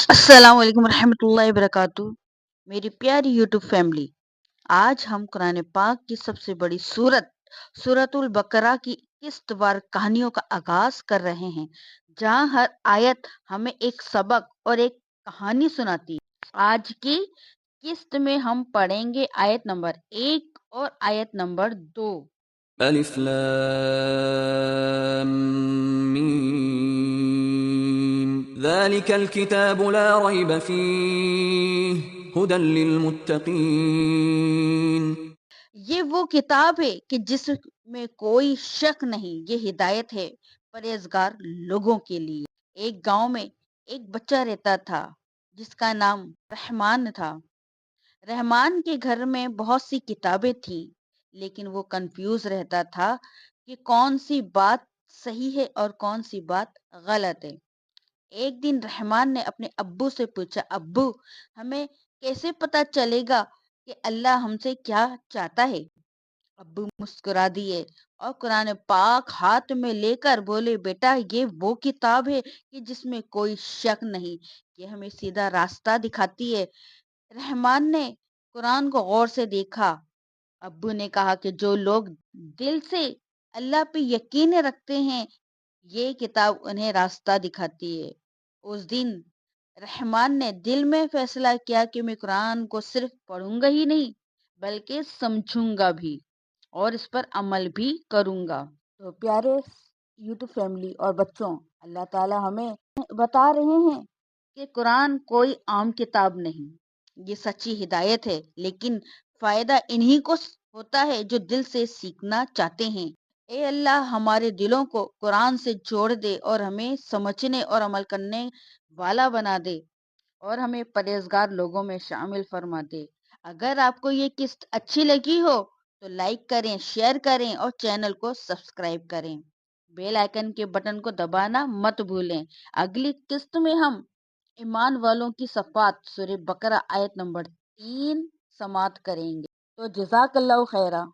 अस्सलाम वालेकुम रहमतुल्लाहि वबरकातुहू। मेरी प्यारी यूट्यूब फैमिली, आज हम कुरान पाक की सबसे बड़ी सूरत सूरतुल बकरा की किस्तवार कहानियों का आगाज कर रहे हैं, जहां हर आयत हमें एक सबक और एक कहानी सुनाती है। आज की किस्त में हम पढ़ेंगे आयत नंबर 1 और आयत नंबर 2। ألف لام ميم ذلك الكتاب لا ريب فيه هدى للمتقين ये वो किताब है कि जिसमें कोई शक नहीं, ये हिदायत है परहेजगार लोगों के लिए। एक गांव में एक बच्चा रहता था जिसका नाम रहमान था। रहमान के घर में बहुत सी किताबें थी, लेकिन वो कंफ्यूज रहता था कि कौन सी बात सही है और कौन सी बात गलत है। एक दिन रहमान ने अपने अब्बू से पूछा, अब्बू, हमें कैसे पता चलेगा कि अल्लाह हमसे क्या चाहता है? अब्बू मुस्कुरा दिए और कुरान पाक हाथ में लेकर बोले, बेटा, ये वो किताब है कि जिसमें कोई शक नहीं, ये हमें सीधा रास्ता दिखाती है। रहमान ने कुरान को गौर से देखा। अब्बू ने कहा कि जो लोग दिल से अल्लाह पे यकीन रखते हैं, ये किताब उन्हें रास्ता दिखाती है। उस दिन रहमान ने दिल में फैसला किया कि मैं कुरान को सिर्फ पढ़ूंगा ही नहीं, बल्कि समझूंगा भी और इस पर अमल भी करूंगा। तो प्यारे यूट्यूब फैमिली और बच्चों, अल्लाह ताला हमें बता रहे हैं कि कुरान कोई आम किताब नहीं, ये सच्ची हिदायत है। लेकिन फायदा इन्हीं को होता है जो दिल से सीखना चाहते हैं। ए अल्लाह, हमारे दिलों को कुरान से जोड़ दे और हमें समझने और अमल करने वाला बना दे, और हमें परहेजगार लोगों में शामिल फरमा दे। अगर आपको ये किस्त अच्छी लगी हो तो लाइक करें, शेयर करें और चैनल को सब्सक्राइब करें। बेल आइकन के बटन को दबाना मत भूलें। अगली किस्त में हम ईमान वालों की सफात सूरह बकरा आयत नंबर 3 समाप्त करेंगे। तो जज़ाकल्लाहु खैरा।